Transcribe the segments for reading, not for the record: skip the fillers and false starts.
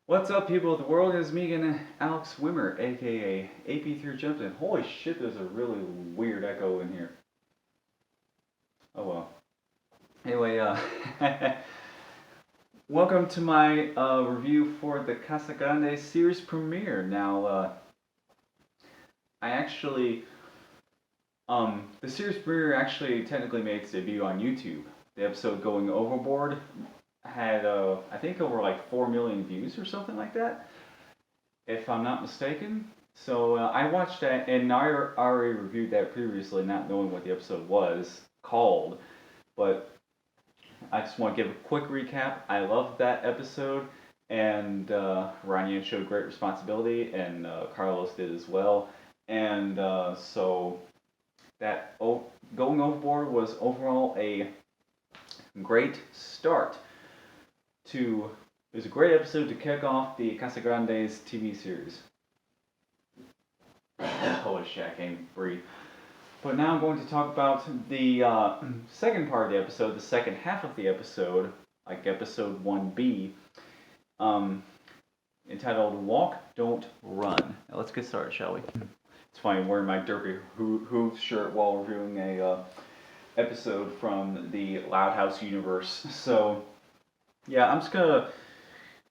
What's up, people of the world? It's me again, Alex Wimmer, aka AP3 Jumpin. Holy shit, there's a really weird echo in here. Oh well. Anyway, welcome to my review for the Casagrandes series premiere. Now, I actually, the series premiere actually technically made its debut on YouTube. The episode Going Overboard had, I think, over like 4 million views or something like that, if I'm not mistaken. So I watched that, and I already reviewed that previously, not knowing what the episode was called. But I just want to give a quick recap. I loved that episode, and Ryan showed great responsibility, and Carlos did as well. And so that Going Overboard was overall a great start to. It was a great episode to kick off the Casagrandes TV series. Holy shit, I can't breathe. But now I'm going to talk about the second part of the episode, the second half of the episode, like episode 1B, entitled Walk, Don't Run. Now let's get started, shall we? It's funny, I'm wearing my derpy hooves shirt while reviewing a episode from the Loud House universe. So, yeah, I'm just gonna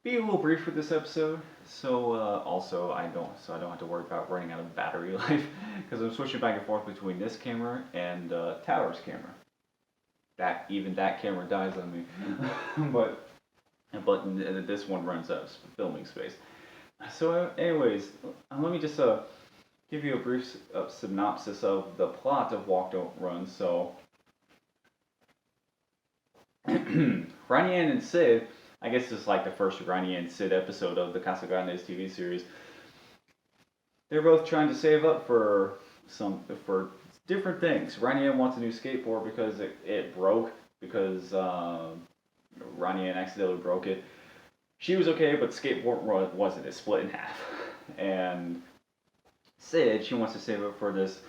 be a little brief with this episode. So also I don't have to worry about running out of battery life because I'm switching back and forth between this camera and Tower's camera. That camera dies on me, but this one runs out of filming space. So anyways, let me just give you a brief synopsis of the plot of Walk Don't Run. So Ranian and Sid, I guess this is like the first Ranian and Sid episode of the Casagrandes TV series. They're both trying to save up for different things. Ranian wants a new skateboard because it broke, because Ranian accidentally broke it. She was okay, but the skateboard wasn't. It split in half. And Sid, she wants to save up for this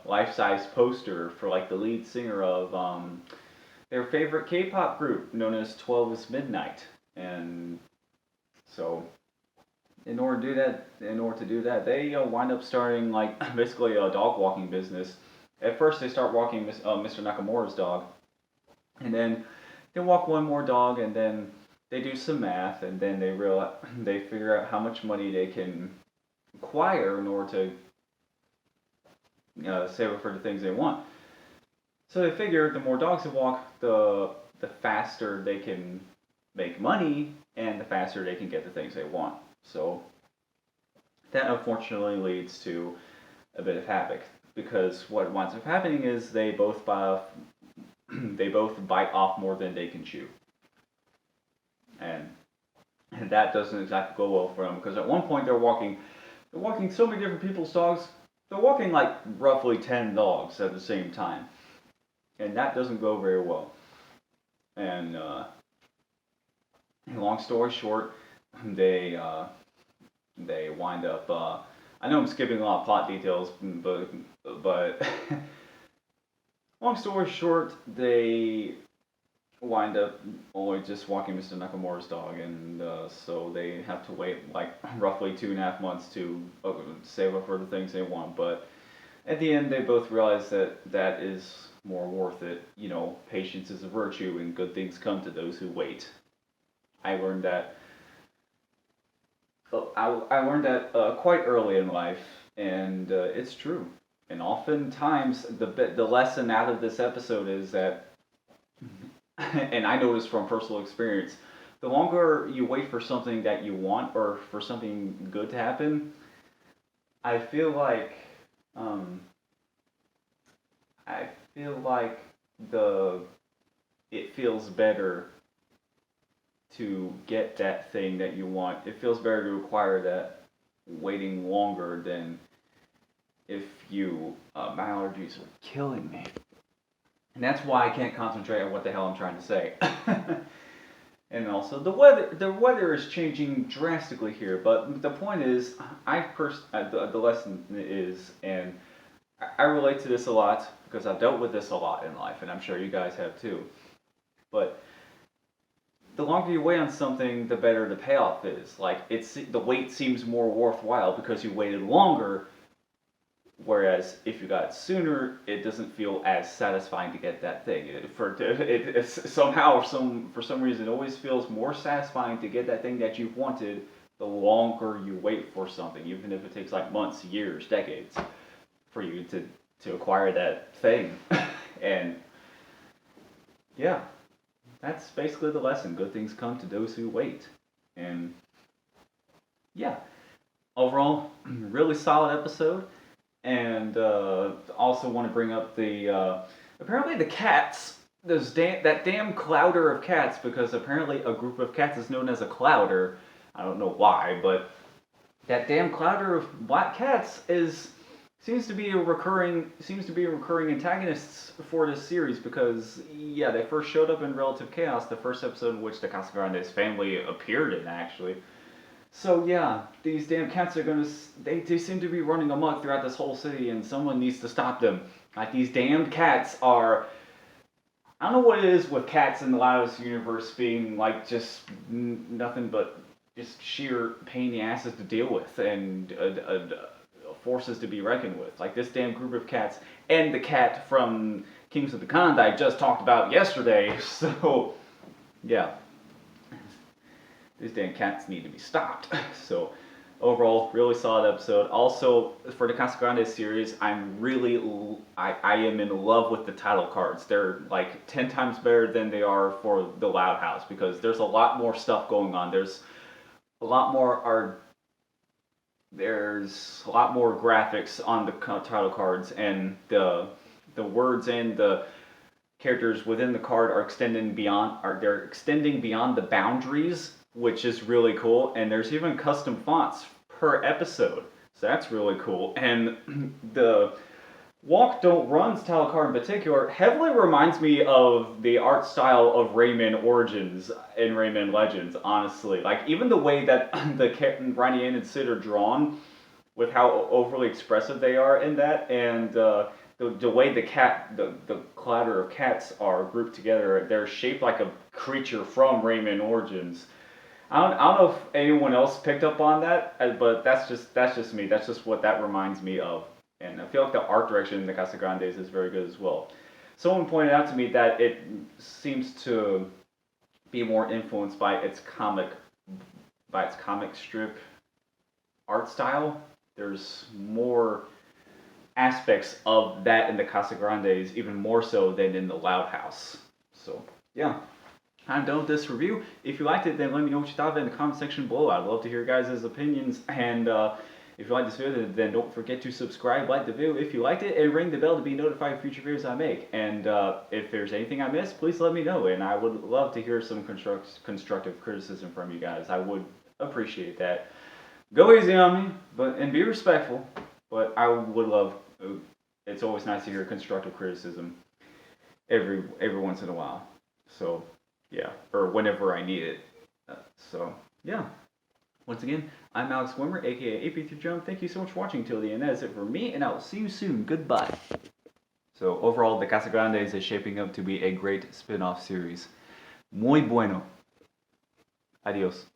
life-size poster for like the lead singer of their favorite K-pop group known as 12 is Midnight. And so in order to do that, they wind up starting like basically a dog walking business. At first they start walking Mr. Nakamura's dog, and then they walk one more dog, and then they do some math, and then they figure out how much money they can acquire in order to save up for the things they want. So they figure the more dogs they walk, the faster they can make money, and the faster they can get the things they want. So that unfortunately leads to a bit of havoc, because what winds up happening is they both bite off more than they can chew, and that doesn't exactly go well for them, because at one point they're walking so many different people's dogs. They're walking like roughly 10 dogs at the same time, and that doesn't go very well. And long story short, they wind up. I know I'm skipping a lot of plot details, but long story short, they wind up only just walking Mr. Nakamura's dog, and so they have to wait like roughly 2.5 months to save up for the things they want. But at the end, they both realize that is more worth it. You know, patience is a virtue, and good things come to those who wait. I learned that. I learned that quite early in life, and it's true. And oftentimes, the lesson out of this episode is that, and I know this from personal experience, the longer you wait for something that you want or for something good to happen, I feel like I feel like it feels better to get that thing that you want. It feels better to acquire that waiting longer than if you. My allergies are killing me, and that's why I can't concentrate on what the hell I'm trying to say. And also the weather is changing drastically here. But the point is, the lesson is, and I relate to this a lot because I've dealt with this a lot in life, and I'm sure you guys have too. But the longer you wait on something, the better the payoff is. Like the wait seems more worthwhile because you waited longer. Whereas if you got it sooner, it doesn't feel as satisfying to get that thing. Somehow, for some reason, it always feels more satisfying to get that thing that you've wanted the longer you wait for something, even if it takes like months, years, decades for you to acquire that thing. And yeah, that's basically the lesson. Good things come to those who wait. And yeah, overall, really solid episode. And also want to bring up the apparently the cats. That damn clouder of cats, because apparently a group of cats is known as a clouder. I don't know why, but that damn clouder of black cats seems to be a recurring antagonists for this series, because yeah, they first showed up in Relative Chaos, the first episode in which the Casagrandes family appeared in, actually. So yeah, these damn cats are they seem to be running amok throughout this whole city, and someone needs to stop them. Like, these damned cats are, I don't know what it is with cats in the Loudest universe being like just nothing but just sheer pain in the asses to deal with, and forces to be reckoned with. Like this damn group of cats, and the cat from Kings of the Con that I just talked about yesterday. So yeah, these damn cats need to be stopped. So overall, really solid episode. Also, for the Casagrandes series, I am in love with the title cards. They're like 10 times better than they are for the Loud House, because there's a lot more stuff going on. There's a lot more graphics on the title cards, and the words and the characters within the card are extending beyond the boundaries, which is really cool. And there's even custom fonts per episode, so that's really cool. And the Walk Don't Run's title card in particular heavily reminds me of the art style of Rayman Origins and Rayman Legends, honestly. Like, even the way that the Ryan and Sid are drawn, with how overly expressive they are in that, and the way the clatter of cats are grouped together, they're shaped like a creature from Rayman Origins. I don't know if anyone else picked up on that, but that's just me. That's just what that reminds me of. And I feel like the art direction in the Casagrandes is very good as well. Someone pointed out to me that it seems to be more influenced by its comic strip art style. There's more aspects of that in the Casagrandes, even more so than in the Loud House. So yeah, I'm done with this review. If you liked it, then let me know what you thought of it in the comment section below. I'd love to hear your guys' opinions. And if you like this video, then don't forget to subscribe, like the video if you liked it, and ring the bell to be notified of future videos I make. And if there's anything I missed, please let me know. And I would love to hear some constructive criticism from you guys. I would appreciate that. Go easy on me, and be respectful. But I would love. It's always nice to hear constructive criticism every once in a while. So yeah, or whenever I need it. So yeah. Once again, I'm Alex Wimmer, aka AP3Jump. Thank you so much for watching till the end. That is it for me, and I will see you soon. Goodbye. So overall, the Casagrandes is shaping up to be a great spin-off series. Muy bueno. Adios.